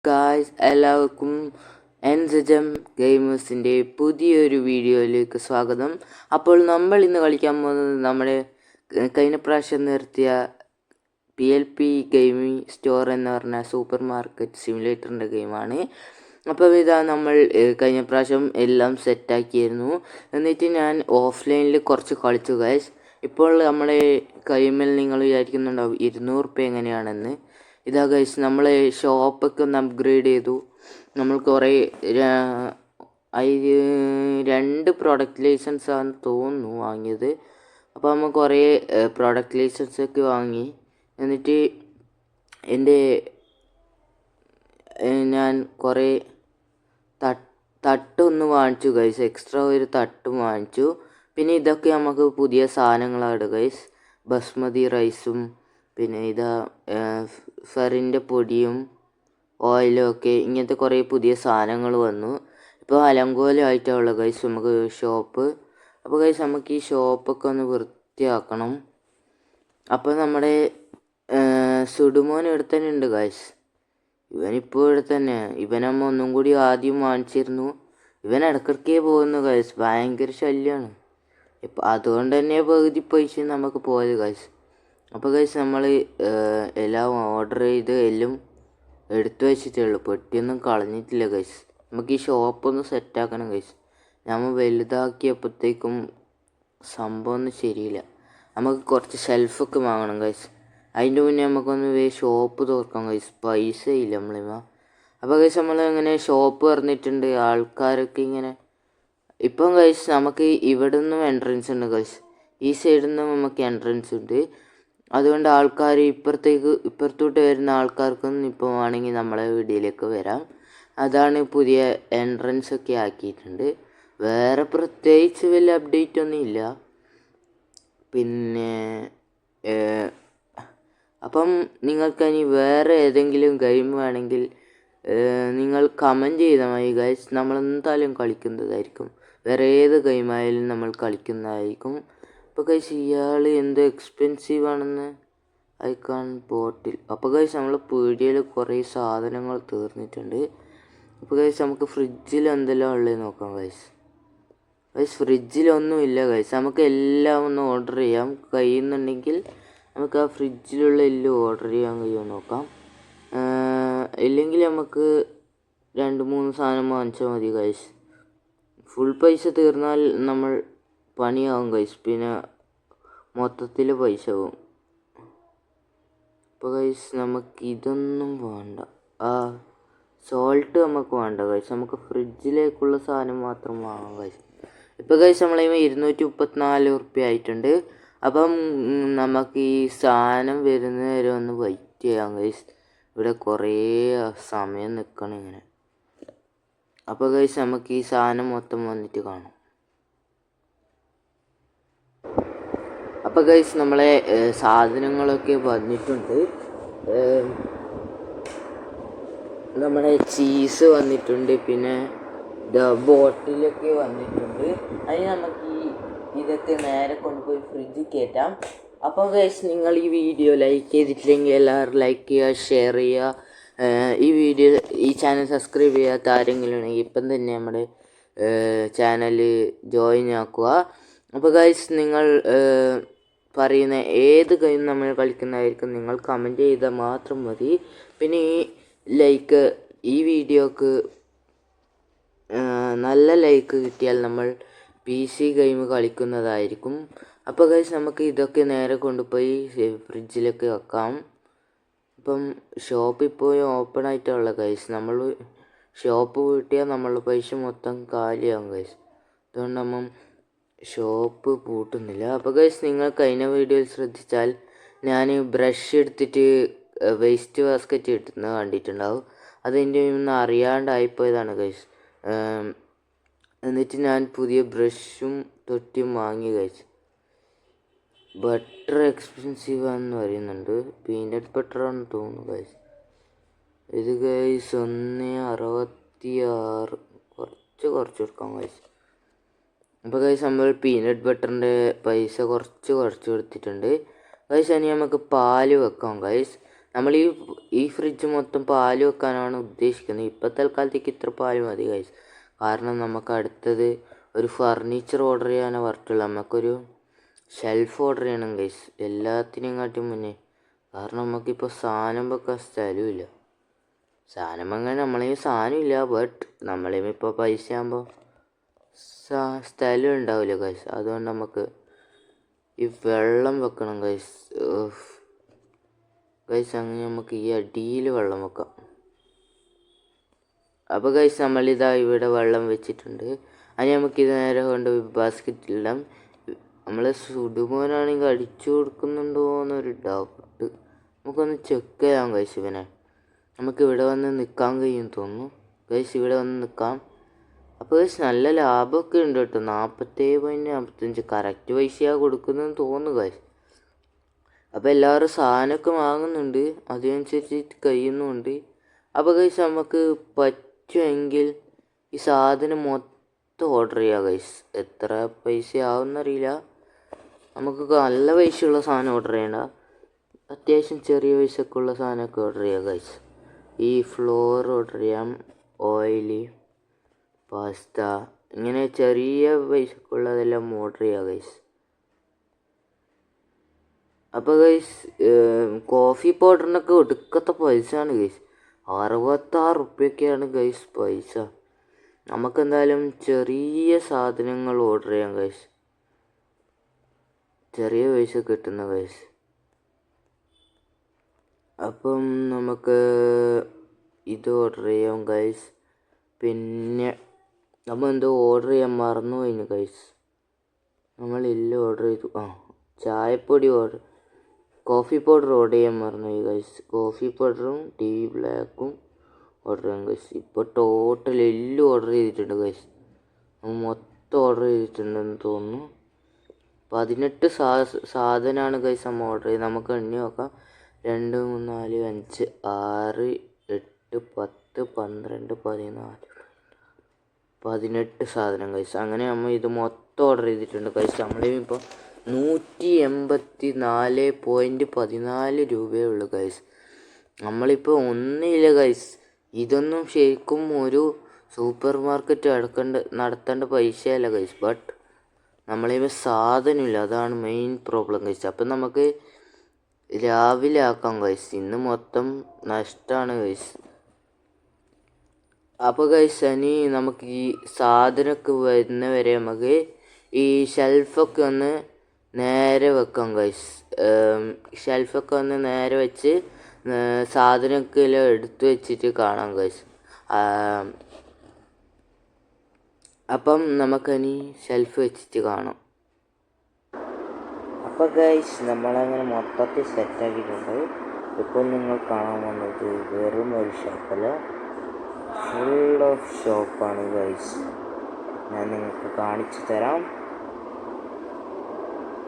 Guys എല്ലാവർക്കും എൻസജം ഗെയിമേഴ്സിൻ്റെ പുതിയൊരു വീഡിയോയിലേക്ക് സ്വാഗതം. അപ്പോൾ നമ്മൾ ഇന്ന് കളിക്കാൻ പോകുന്നത് നമ്മുടെ കഴിഞ്ഞ പ്രാവശ്യം നിർത്തിയ PLP ഗെയിമിംഗ് സ്റ്റോർ എന്ന് പറഞ്ഞ സൂപ്പർ മാർക്കറ്റ് സിമുലേറ്ററിൻ്റെ ഗെയിമാണ്. അപ്പോൾ ഇതാ നമ്മൾ കഴിഞ്ഞ പ്രാവശ്യം എല്ലാം സെറ്റാക്കിയിരുന്നു. എന്നിട്ട് ഞാൻ ഓഫ്ലൈനിൽ കുറച്ച് കളിച്ചു ഗൈസ്. ഇപ്പോൾ നമ്മളെ കൈമേൽ നിങ്ങൾ വിചാരിക്കുന്നുണ്ടാവും 200 രൂപ എങ്ങനെയാണെന്ന്. ഇതാ ഗൈസ്, നമ്മൾ ഷോപ്പൊക്കെ ഒന്ന് അപ്ഗ്രേഡ് ചെയ്തു. നമ്മൾ കുറേ 2 പ്രോഡക്റ്റ് ലൈസൻസ് ആണെന്ന് തോന്നുന്നു വാങ്ങിയത്. അപ്പോൾ നമ്മൾ കുറേ പ്രോഡക്റ്റ് ലൈസൻസൊക്കെ വാങ്ങി. എന്നിട്ട് ഞാൻ കുറേ തട്ടൊന്ന് വാങ്ങിച്ചു ഗൈസ്, എക്സ്ട്രാ ഒരു തട്ടും വാങ്ങിച്ചു. പിന്നെ ഇതൊക്കെ നമുക്ക് പുതിയ സാധനങ്ങളാണ് ഗൈസ്, ബസ്മതി റൈസും പിന്നെ ഇതാ ഫെറിൻ്റെ പൊടിയും ഓയിലും ഒക്കെ, ഇങ്ങനത്തെ കുറേ പുതിയ സാധനങ്ങൾ വന്നു. ഇപ്പോൾ അലങ്കോലമായിട്ടുള്ള ഗൈസ് നമുക്ക് ഷോപ്പ്. അപ്പോൾ ഗൈസ് നമുക്ക് ഈ ഷോപ്പൊക്കെ ഒന്ന് വൃത്തിയാക്കണം. അപ്പോൾ നമ്മുടെ സുഡുമോൻ ഇവിടെ തന്നെ ഉണ്ട് ഗൈസ്. ഇവനിപ്പോൾ ഇവിടെ തന്നെ. ഇവനമ്മ ഒന്നും കൂടി ആദ്യം വാങ്ങിച്ചിരുന്നു. ഇവൻ ഇടയ്ക്കിടയ്ക്കേ പോകുന്നു ഗൈസ്, ഭയങ്കര ശല്യമാണ്. ഇപ്പം അതുകൊണ്ട് തന്നെ പകുതി പൈസ നമുക്ക് പോയത് ഗൈസ്. അപ്പോൾ ഗൈസ് നമ്മൾ എല്ലാം ഓർഡർ ചെയ്ത് എല്ലാം എടുത്തു വെച്ചിട്ടേ ഉള്ളൂ, പെട്ടിയൊന്നും കളഞ്ഞിട്ടില്ല ഗൈസ്. നമുക്ക് ഈ ഷോപ്പൊന്ന് സെറ്റാക്കണം ഗൈസ്. നമ്മൾ വലുതാക്കിയപ്പോഴത്തേക്കും സംഭവം ഒന്നും ശരിയില്ല. നമുക്ക് കുറച്ച് ഷെൽഫൊക്കെ വാങ്ങണം ഗൈസ്. അതിൻ്റെ മുന്നേ നമുക്കൊന്ന് ഷോപ്പ് തുറക്കാം ഗൈസ്, പൈസ ഇല്ല നമ്മളിമ. അപ്പോൾ ഗൈസ് നമ്മൾ ഇങ്ങനെ ഷോപ്പ് പറഞ്ഞിട്ടുണ്ട്. ആൾക്കാരൊക്കെ ഇങ്ങനെ ഇപ്പം ഗൈസ് നമുക്ക് ഇവിടെ നിന്നും എൻട്രൻസ് ഉണ്ട് ഗൈസ്, ഈ സൈഡിൽ നിന്നും നമുക്ക് എൻട്രൻസ് ഉണ്ട്. അതുകൊണ്ട് ആൾക്കാർ ഇപ്പുറത്തോട്ട് വരുന്ന ആൾക്കാർക്കൊന്നും ഇപ്പോൾ വേണമെങ്കിൽ നമ്മളെ വീഡിയോയിലേക്ക് വരാം. അതാണ് പുതിയ എൻട്രൻസ് ഒക്കെ ആക്കിയിട്ടുണ്ട്. വേറെ പ്രത്യേകിച്ച് വലിയ അപ്ഡേറ്റ് ഒന്നും ഇല്ല. പിന്നെ അപ്പം നിങ്ങൾക്കിനി വേറെ ഏതെങ്കിലും ഗെയിം വേണമെങ്കിൽ നിങ്ങൾ കമൻറ്റ് ചെയ്താൽ മതി ഗൈസ്, നമ്മളെന്തായാലും കളിക്കുന്നതായിരിക്കും. വേറെ ഏത് ഗെയിമായാലും നമ്മൾ കളിക്കുന്നതായിരിക്കും. അപ്പോൾ ഗൈസ് ഇയാൾ എന്ത് എക്സ്പെൻസീവ് ആണെന്ന് അയക്കാൻ ബോട്ടിൽ. അപ്പോൾ ഗൈസ് നമ്മൾ പീടികയിൽ കുറേ സാധനങ്ങൾ തീർന്നിട്ടുണ്ട്. അപ്പോൾ ഗൈസ് നമുക്ക് ഫ്രിഡ്ജിൽ എന്തെല്ലാം ഉള്ളത് നോക്കാം ഗൈസ്. ഫ്രിഡ്ജിലൊന്നുമില്ല ഗൈസ്, നമുക്ക് എല്ലാം ഒന്ന് ഓർഡർ ചെയ്യാം. കഴിയുന്നുണ്ടെങ്കിൽ നമുക്ക് ആ ഫ്രിഡ്ജിലുള്ള എല്ലാം ഓർഡർ ചെയ്യാൻ കഴിയുമോ നോക്കാം. ഇല്ലെങ്കിൽ നമുക്ക് 2-3 സാധനം വാങ്ങിച്ചാൽ മതി ഗൈസ്. ഫുൾ പൈസ തീർന്നാൽ നമ്മൾ പണിയാവും ഗൈസ്, പിന്നെ മൊത്തത്തിൽ പൈസ ആവും. അപ്പോൾ ഗൈസ് നമുക്ക് ഇതൊന്നും വേണ്ട, സോൾട്ട് നമുക്ക് വേണ്ട ഗൈസ്, നമുക്ക് ഫ്രിഡ്ജിലേക്കുള്ള സാധനം മാത്രം വാങ്ങാം ഗൈസ്. ഇപ്പോൾ ഗൈസ് നമ്മളതിന് 234 റുപ്യ ആയിട്ടുണ്ട്. അപ്പം നമുക്ക് ഈ സാധനം വരുന്നത് വരെ ഒന്ന് വെയിറ്റ് ചെയ്യാം ഗൈസ്. ഇവിടെ കുറേ സമയം നിൽക്കണം ഇങ്ങനെ. അപ്പോൾ ഗൈസ് നമുക്ക് ഈ സാധനം മൊത്തം വന്നിട്ട് കാണാം. അപ്പോൾ ഗൈസ് നമ്മളെ സാധനങ്ങളൊക്കെ വന്നിട്ടുണ്ട്. നമ്മുടെ ചീസ് വന്നിട്ടുണ്ട്, പിന്നെ ബോട്ടിലൊക്കെ വന്നിട്ടുണ്ട്. അതിന് നമുക്ക് ഇതൊക്കെ നേരെ കൊണ്ടുപോയി ഫ്രിഡ്ജിൽ കയറ്റാം. അപ്പോൾ ഗൈസ് നിങ്ങൾ ഈ വീഡിയോ ലൈക്ക് ചെയ്തിട്ടില്ലെങ്കിൽ എല്ലാവരും ലൈക്ക് ചെയ്യുക, ഷെയർ ചെയ്യുക. ഈ ചാനൽ സബ്സ്ക്രൈബ് ചെയ്യാത്ത ആരെങ്കിലും ഉണ്ടെങ്കിൽ ഇപ്പം തന്നെ നമ്മുടെ ചാനൽ ജോയിൻ ആക്കുക. അപ്പോൾ ഗൈസ് നിങ്ങൾ പറയുന്ന ഏത് ഗെയിം നമ്മൾ കളിക്കുന്നതായിരിക്കും നിങ്ങൾ കമൻറ്റ് ചെയ്താൽ മാത്രം മതി. പിന്നെ ഈ വീഡിയോക്ക് നല്ല ലൈക്ക് കിട്ടിയാൽ നമ്മൾ PC ഗെയിം കളിക്കുന്നതായിരിക്കും. അപ്പോൾ ഗൈസ് നമുക്ക് ഇതൊക്കെ നേരെ കൊണ്ടുപോയി ഫ്രിഡ്ജിലൊക്കെ വെക്കാം. ഇപ്പം ഷോപ്പ് ഇപ്പോഴും ഓപ്പൺ ആയിട്ടുള്ള ഗൈസ്, നമ്മൾ ഷോപ്പ് പൂട്ടിയാൽ നമ്മളുടെ പൈസ മൊത്തം കാലിയാകും ഗൈസ്. അതുകൊണ്ട് നമ്മൾ ഷോപ്പ് പൂട്ടുന്നില്ല. അപ്പോൾ ഗൈസ് നിങ്ങൾ കഴിഞ്ഞ വീഡിയോയിൽ ശ്രദ്ധിച്ചാൽ ഞാൻ ബ്രഷ് എടുത്തിട്ട് വേസ്റ്റ് ബാസ്ക്കറ്റ് ഇട്ടുന്നത് കണ്ടിട്ടുണ്ടാവും. അതെൻ്റെ ഒന്ന് അറിയാണ്ടായിപ്പോയതാണ് ഗൈസ്. എന്നിട്ട് ഞാൻ പുതിയ ബ്രഷും തൊട്ടിയും വാങ്ങി ഗൈസ്. ബട്ടർ എക്സ്പെൻസീവ് ആണെന്ന് പറയുന്നുണ്ട്, പീനട്ട് ബട്ടർ ആണെന്ന് തോന്നുന്നു ഗൈസ്. ഇത് ഗൈസ് 1.66 കുറച്ച് കൊടുക്കാം ഗൈസ്. അപ്പോൾ ഗൈസ് നമ്മൾ പീനട്ട് ബട്ടറിൻ്റെ പൈസ കുറച്ച് കൊടുത്തിട്ടുണ്ട് ഗൈസ്. ഇനി നമുക്ക് പാല് വെക്കാം ഗൈസ്. നമ്മൾ ഈ ഫ്രിഡ്ജ് മൊത്തം പാല് വെക്കാനാണ് ഉദ്ദേശിക്കുന്നത്. ഇപ്പം തൽക്കാലത്തേക്ക് ഇത്ര പാല് മതി ഗൈസ്. കാരണം നമുക്ക് അടുത്തത് ഒരു ഫർണിച്ചർ ഓർഡർ ചെയ്യാനാണ് പറഞ്ഞിട്ടുള്ളത്. നമുക്കൊരു ഷെൽഫ് ഓർഡർ ചെയ്യണം ഗൈസ്, എല്ലാത്തിനെയും കാട്ടി മുന്നേ. കാരണം നമുക്കിപ്പോൾ സാധനം വെക്കാൻ സ്ഥലമില്ല. സാധനം വെക്കാൻ നമ്മളെ സാധനം ഇല്ല, ബട്ട് നമ്മളെയും ഇപ്പോൾ പൈസ ആകുമ്പോൾ സ്ഥലം ഉണ്ടാവില്ല ഗൈസ്. അതുകൊണ്ട് നമുക്ക് ഈ വെള്ളം വെക്കണം ഗൈസ്. അങ്ങനെ നമുക്ക് ഈ അടിയിൽ വെള്ളം വെക്കാം. അപ്പോൾ ഗൈസ് നമ്മളിതാ ഇവിടെ വെള്ളം വെച്ചിട്ടുണ്ട്. അതിന് നമുക്കിത് നേരെ കൊണ്ട് ബാസ്ക്കറ്റിലിടാം. നമ്മൾ സുടുമോനാണെങ്കിൽ അടിച്ചു കൊടുക്കുന്നുണ്ടോ എന്നൊരു ഡൗട്ട്. നമുക്കൊന്ന് ചെക്ക് ചെയ്യാം ഗൈസ് ഇവനെ. നമുക്ക് ഇവിടെ വന്ന് നിൽക്കാൻ കഴിയും തോന്നുന്നു ഗൈസ്. ഇവിടെ വന്ന് നിൽക്കാം. അപ്പോൾ ഗൈസ് നല്ല ലാഭമൊക്കെ ഉണ്ട് കേട്ടോ. 47.45 കറക്റ്റ് പൈസയാണ് കൊടുക്കുന്നതെന്ന് തോന്നുന്നു ഗൈസ്. അപ്പോൾ എല്ലാവരും സാധനമൊക്കെ വാങ്ങുന്നുണ്ട്, അതിനനുസരിച്ച് കഴിയുന്നുണ്ട്. അപ്പോൾ ഗൈസ് നമുക്ക് പറ്റുമെങ്കിൽ ഈ സാധനം മൊത്തം ഓർഡർ ചെയ്യാം ഗൈസ്. എത്ര പൈസ ആവുമെന്നറിയില്ല. നമുക്ക് നല്ല പൈസയുള്ള സാധനം ഓർഡർ ചെയ്യണ്ട, അത്യാവശ്യം ചെറിയ പൈസക്കുള്ള സാധനമൊക്കെ ഓർഡർ ചെയ്യാം ഗൈസ്. ഈ ഫ്ലോർ ഓർഡർ ചെയ്യാം, ഓയില്, പാസ്ത, ഇങ്ങനെ ചെറിയ പൈസക്കുള്ളതെല്ലാം ഓർഡർ ചെയ്യാം ഗൈസ്. അപ്പോൾ ഗൈസ് കോഫി പൗഡറിനൊക്കെ ഒടുക്കത്തെ പൈസയാണ് ഗൈസ്. 66 റുപ്യൊക്കെയാണ് ഗൈസ് പൈസ. നമുക്കെന്തായാലും ചെറിയ സാധനങ്ങൾ ഓർഡർ ചെയ്യാം ഗൈസ്, ചെറിയ പൈസ കിട്ടുന്ന ഗൈസ്. അപ്പം നമുക്ക് ഇത് ഓർഡർ ചെയ്യാം ഗൈസ്. പിന്നെ നമ്മൾ എന്തോ ഓർഡർ ചെയ്യാൻ മറന്നു കഴിഞ്ഞു ഗൈസ്. നമ്മളെല്ലാം ഓർഡർ ചെയ്തു. ചായപ്പൊടി കോഫി പൗഡർ ഓർഡർ ചെയ്യാൻ മറന്നു പോയി ഗൈസ്. കോഫി പൗഡറും ടീ ബ്ലാക്കും ഓർഡർ ചെയ്യാം ഗൈസ്. ഇപ്പോൾ ടോട്ടൽ എല്ലാം ഓർഡർ ചെയ്തിട്ടുണ്ട് ഗൈസ്. മൊത്തം ഓർഡർ ചെയ്തിട്ടുണ്ടെന്ന് തോന്നുന്നു. 18 സാധനമാണ് ഗൈസ് നമ്മൾ ഓർഡർ ചെയ്ത്. നമുക്ക് എണ്ണി നോക്കാം. 2, 3, 4, 5, 6, 8, 10, 12, 14, 18 സാധനം ഗൈസ്. അങ്ങനെ നമ്മൾ ഇത് മൊത്തം ഓർഡർ ചെയ്തിട്ടുണ്ട് ഗൈസ്. നമ്മളിപ്പോൾ 184.14 രൂപയേ ഉള്ളൂ ഗൈസ്. നമ്മളിപ്പോൾ ഒന്നുമില്ല ഗൈസ്. ഇതൊന്നും ശരിക്കും ഒരു സൂപ്പർ മാർക്കറ്റ് നടത്തേണ്ട പൈസയല്ല ഗൈസ്. ബട്ട് നമ്മളിപ്പോൾ സാധനമില്ല, അതാണ് മെയിൻ പ്രോബ്ലം ഗൈസ്. അപ്പം നമുക്ക് രാവിലെ ആക്കാം ഗൈസ്. ഇന്ന് മൊത്തം നഷ്ടമാണ് ഗൈസ്. അപ്പോൾ ഗൈസ് ഇനി നമുക്ക് ഈ സാധനമൊക്കെ വരുന്നവരെ നമുക്ക് ഈ ഷെൽഫൊക്കെ ഒന്ന് നേരെ വെക്കാം ഗൈസ്. ഷെൽഫൊക്കെ ഒന്ന് നേരെ വെച്ച് സാധനമൊക്കെ എല്ലാം എടുത്ത് വെച്ചിട്ട് കാണാം ഗൈസ്. അപ്പം നമുക്കിനി ഷെൽഫ് വെച്ചിട്ട് കാണാം. അപ്പോൾ ഗൈസ് നമ്മളങ്ങനെ മൊത്തത്തിൽ സെറ്റാക്കിയിട്ടുണ്ട്. ഇപ്പോൾ നിങ്ങൾ കാണാൻ വന്നത് വെറും ഒരു ഷോപ്പല്ല, ഫുൾ ഓഫ് ഷോപ്പാണ് ഗൈസ്. ഞാൻ നിങ്ങൾക്ക് കാണിച്ചു തരാം.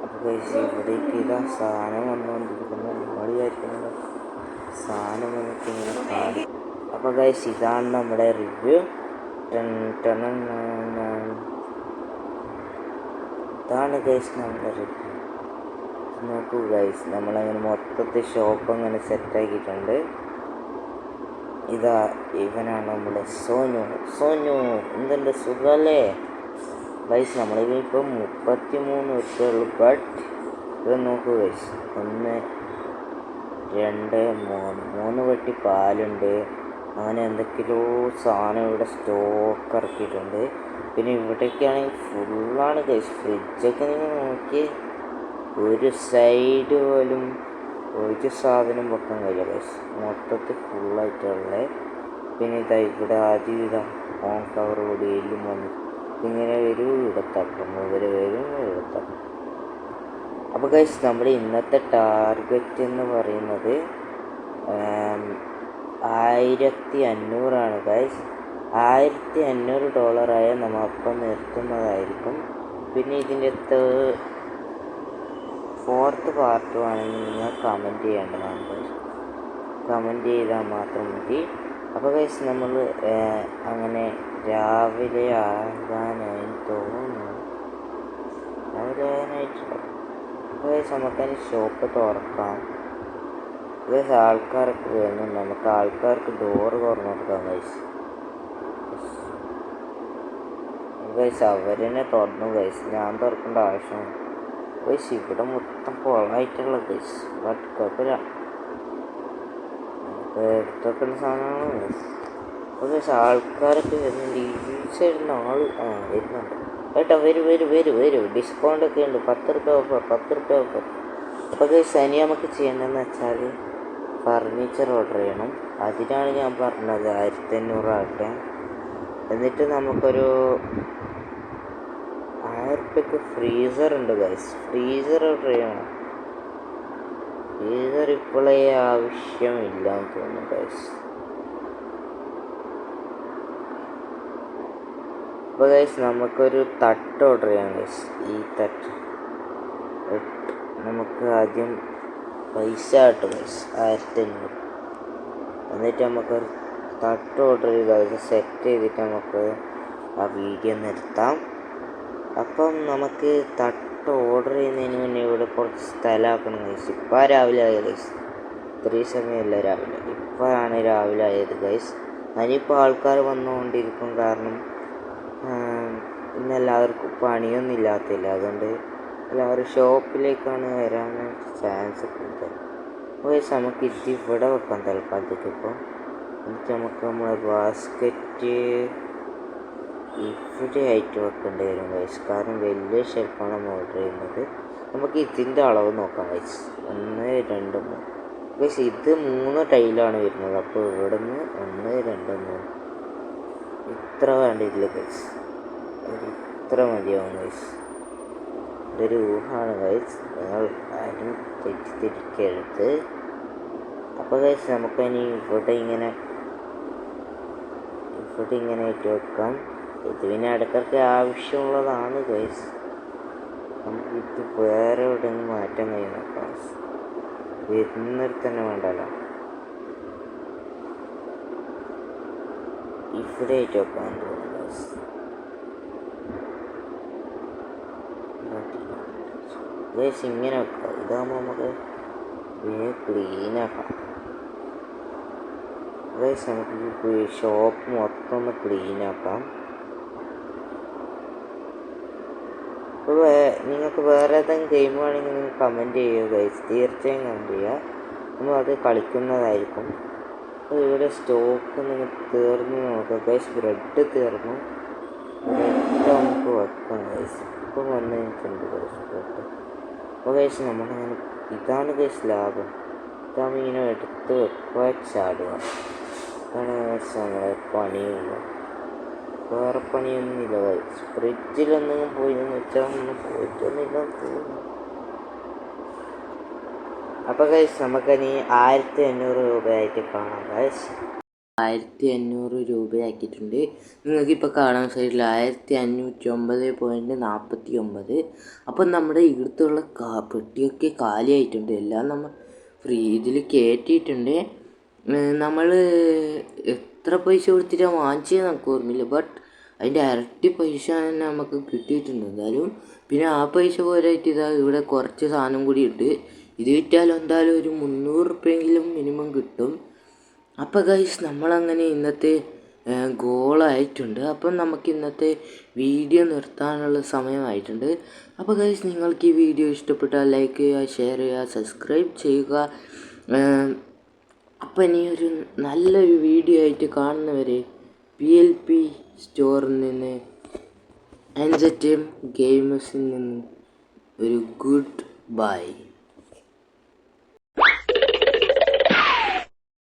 അപ്പോൾ ഗൈസ് ഇവിടേക്ക് ഇതാ സാധനം വന്നുകൊണ്ടിരിക്കുന്നു. നിങ്ങൾ വിചാരിക്കുന്നത് സാധനം നമുക്ക് ഇങ്ങനെ കാണും. അപ്പോൾ ഗൈസ് ഇതാണ് നമ്മുടെ റിവ്യൂ. ഇതാണ് ഗൈസ് നമ്മുടെ റിവ്യൂ. നോക്കൂ ഗൈസ്, നമ്മളങ്ങനെ മൊത്തത്തിൽ ഷോപ്പ് അങ്ങനെ സെറ്റാക്കിയിട്ടുണ്ട്. ഇതാ ഇവനാണ് നമ്മുടെ സോനു. എന്തുണ്ട്, സുഖമല്ലേ ഗൈസ്? നമ്മളിപ്പോൾ 33 ഉള്ളൂ. ബട്ട് ഇത് നോക്കൂ ഗൈസ്, 1, 2, 3 പെട്ടി പാലുണ്ട്. അങ്ങനെ എന്തൊക്കെയോ സാധനം ഇവിടെ സ്റ്റോക്ക് ഇറക്കിയിട്ടുണ്ട്. പിന്നെ ഇവിടേക്കാണെങ്കിൽ ഫുള്ളാണ് ഗൈസ്. ഫ്രിഡ്ജൊക്കെ നിങ്ങൾ നോക്കി, ഒരു സൈഡ് പോലും ഒരു സാധനം വെക്കാൻ കഴിയില്ല ഗൈസ്. മൊത്തത്തിൽ ഫുള്ളായിട്ടുള്ളത്. പിന്നെ ഇതാ ഇവിടെ ആദ്യം ഇതാ ഓൺ കവർ കൂടി എല്ലാം വന്നു. ഇങ്ങനെ വരും, ഇവിടെ തട്ടും, ഇവര് വരും, ഇവിടെ തട്ടും. അപ്പോൾ ഗൈസ് നമ്മുടെ ഇന്നത്തെ ടാർഗറ്റ് എന്ന് പറയുന്നത് $1500 ഗൈസ്. $1500 നമ്മൾ അപ്പം നിർത്തുന്നതായിരിക്കും. പിന്നെ ഇതിൻ്റെ 4th പാർട്ട് വേണമെങ്കിൽ നിങ്ങൾ കമൻറ്റ് ചെയ്യേണ്ടതാണ് ഗൈസ്. കമൻറ്റ് ചെയ്താൽ മാത്രം മതി. അപ്പോൾ ഗൈസ് നമ്മൾ അങ്ങനെ രാവിലെ ആകാനായി തോന്നുന്നു. രാവിലെ ആകാനായിട്ട് അപ്പോൾ ഗൈസ് നമുക്കതിന് ഷോപ്പ് തുറക്കാം. ഗൈസ് ആൾക്കാരൊക്കെ വരുന്നു. നമുക്ക് ആൾക്കാർക്ക് ഡോറ് തുറന്നു കൊടുക്കാം ഗൈസ്. ഗൈസ് അവരെന്നെ തുറന്നു ഗൈസ്, ഞാൻ തുറക്കേണ്ട ആവശ്യമാണ് ഗൈസ്. ഇവിടെ മൊത്തം കുളമായിട്ടുള്ള ഗൈസ്. ബട്ട് കുഴപ്പമില്ല, നമുക്ക് എടുത്തൊക്കെയുള്ള സാധനമാണ് ഗൈസ്. അപ്പോൾ ഗൈസ് ആൾക്കാരൊക്കെ വരുന്നുണ്ട്. ഈ സൈഡിൽ ആൾ വരുന്നുണ്ട് കേട്ടോ. വരും ഡിസ്കൗണ്ട് ഒക്കെ ഉണ്ട്. 10 രൂപ ഓഫർ, 10 രൂപ ഓഫർ. അപ്പോൾ ഗൈസ് ഇനി നമുക്ക് ചെയ്യേണ്ടതെന്ന് വെച്ചാൽ ഫർണിച്ചർ ഓർഡർ ചെയ്യണം. അതിനാണ് ഞാൻ പറഞ്ഞത് 1500 ആകട്ടെ. എന്നിട്ട് നമുക്കൊരു 1000 രൂപയ്ക്ക് ഫ്രീസർ ഉണ്ട് ഗൈസ്. ഫ്രീസർ ഓർഡർ ചെയ്യണം. ഫ്രീസർ ഇപ്പോഴേ ആവശ്യമില്ല എന്ന് തോന്നുന്നു ഗൈസ്. അപ്പോൾ ഗൈസ് നമുക്കൊരു തട്ട് ഓർഡർ ചെയ്യാം ഗൈസ്. ഈ തട്ട് നമുക്ക് ആദ്യം പൈസ കിട്ടും ഗൈസ് 1500. എന്നിട്ട് നമുക്കൊരു തട്ട് ഓർഡർ ചെയ്ത് അത് സെറ്റ് ചെയ്തിട്ട് നമുക്ക് ആ വീഡിയോ നിർത്താം. അപ്പം നമുക്ക് തട്ട് ഓർഡർ ചെയ്യുന്നതിന് മുന്നേ ഇവിടെ കുറച്ച് സ്ഥലമാക്കണം ഗൈസ്. ഇപ്പോൾ രാവിലെ ആയ ഗൈസ്, ഇത്രയും സമയമല്ല രാവിലെ, ഇപ്പോഴാണ് രാവിലെ ആയത് ഗൈസ്. അതിനിപ്പോൾ ആൾക്കാർ വന്നുകൊണ്ടിരിക്കും, കാരണം ഇന്നെല്ലാവർക്കും പണിയൊന്നും ഇല്ലാത്തില്ല. അതുകൊണ്ട് എല്ലാവരും ഷോപ്പിലേക്കാണ് വരാനായിട്ട് ചാൻസ് കൂടുതൽ. ഗൈസ് നമുക്ക് ഇത് ഇവിടെ വെക്കാം തൽക്കാലത്തേക്ക് ഇപ്പോൾ. എന്നിട്ട് നമുക്ക് നമ്മളെ ബാസ്ക്കറ്റ് ഇവിടെ ആയിട്ട് വെക്കേണ്ടി വരും ഗൈസ്, കാരണം വലിയ ഷെൽഫാണ് നമ്മൾ ഓർഡർ ചെയ്യുന്നത്. നമുക്ക് ഇതിൻ്റെ അളവ് നോക്കാം ഗൈസ്. 1 2 3 ഗൈസ്. ഇത് 3 ടൈലാണ് വരുന്നത്. അപ്പോൾ ഇവിടെ നിന്ന് 1 2 3 ഇത്ര വേണ്ടിയില്ല ഗൈസ്, ഇത്ര മതിയാവും ഗൈസ്. ഇതൊരു ഊഹമാണ് ഗൈസ്, നിങ്ങൾ ആരും തെറ്റിദ്ധരിക്കരുത്. അപ്പോൾ ഗൈസ് നമുക്കിനി ഇവിടെ ഇങ്ങനെ ആയിട്ട് വെക്കാം. ഇത് പിന്നെ ഇടയ്ക്കൊക്കെ ആവശ്യമുള്ളതാണ് ഗൈസ്. നമുക്കിത് വേറെ എവിടെയെങ്കിലും മാറ്റാൻ കഴിയുന്ന ഗൈസ്. വരുന്നിടത്ത് തന്നെ വേണ്ടല്ലോ, ഇവിടെ ആയിട്ട് വെക്കാൻ തോന്നുന്നു ഗൈസ്. ഗൈസ് ഇങ്ങനെ വെക്കാം. ഇതാകുമ്പോൾ നമുക്ക് ക്ലീനാക്കാം ഗൈസ്. നമുക്ക് ഷോപ്പ് മൊത്തം ഒന്ന് ക്ലീനാക്കാം. അപ്പോൾ നിങ്ങൾക്ക് വേറെ ഏതെങ്കിലും ഗെയിം വേണമെങ്കിൽ നിങ്ങൾ കമൻറ്റ് ചെയ്യുക ഗൈസ്, തീർച്ചയായും കമൻറ്റ് ചെയ്യുക. നമ്മൾ അത് കളിക്കുന്നതായിരിക്കും. അപ്പോൾ ഇവിടെ സ്റ്റോക്ക് നിങ്ങൾ തീർന്നു നോക്കുക ഗൈസ്. ബ്രെഡ് തീർന്നു, ബ്രെഡ് നമുക്ക് വെക്കാം ഗൈസ്. ഇപ്പം വന്നിട്ടുണ്ട് ഗൈസ് ബ്രെഡ്. അപ്പോൾ ഗൈസ് നമ്മളിങ്ങനെ ഇതാണ് ഗൈസ് ലാഭം. ഇതാകുമ്പോൾ ഇങ്ങനെ എടുത്ത് വെക്കുക, ചാടുക. അതാണ് ഗൈസ് നമ്മളെ പണിയുള്ളൂ, വേറെ പണിയൊന്നുമില്ല ഗൈസ്. ഫ്രിഡ്ജിലൊന്നും പോയിന്ന് വെച്ചാൽ ഒന്നും പോയിട്ടൊന്നുമില്ല തോന്നുന്നു. അപ്പോൾ ഗൈസ് നമുക്കിനി 1500 രൂപയായിട്ട് കാണാം ഗൈസ്. 1500 രൂപയാക്കിയിട്ടുണ്ട്. നിങ്ങൾക്കിപ്പോൾ കാണാൻ സൈഡിൽ 1509.49. അപ്പം നമ്മുടെ ഇവിടുത്തുള്ള പെട്ടിയൊക്കെ കാലിയായിട്ടുണ്ട്. എല്ലാം നമ്മൾ ഫ്രീജിൽ കയറ്റിയിട്ടുണ്ട്. നമ്മൾ എത്ര പൈസ കൊടുത്തിട്ടാണ് വാങ്ങിച്ചത് നമുക്ക് ഓർമ്മയില്ല, ബട്ട് അതിൻ്റെ ഇരട്ടി പൈസ തന്നെ നമുക്ക് കിട്ടിയിട്ടുണ്ട് എന്തായാലും. പിന്നെ ആ പൈസ പോരായിട്ട് ഇതാ ഇവിടെ കുറച്ച് സാധനം കൂടി ഉണ്ട്. ഇത് വിറ്റാലും എന്തായാലും ഒരു 300 രൂപയെങ്കിലും മിനിമം കിട്ടും. അപ്പോൾ ഗൈസ് നമ്മളങ്ങനെ ഇന്നത്തെ ഗോളായിട്ടുണ്ട്. അപ്പം നമുക്ക് ഇന്നത്തെ വീഡിയോ നിർത്താനുള്ള സമയമായിട്ടുണ്ട്. അപ്പോൾ ഗൈസ് നിങ്ങൾക്ക് ഈ വീഡിയോ ഇഷ്ടപ്പെട്ടാൽ ലൈക്ക് ചെയ്യുക, ഷെയർ ചെയ്യുക, സബ്സ്ക്രൈബ് ചെയ്യുക. അപ്പം ഇനി ഒരു നല്ലൊരു വീഡിയോ ആയിട്ട് കാണുന്നവരെ PLP സ്റ്റോറിൽ നിന്ന് എൻജറ്റൈം ഗെയിമേഴ്സിൽ നിന്ന് ഒരു ഗുഡ് ബൈ.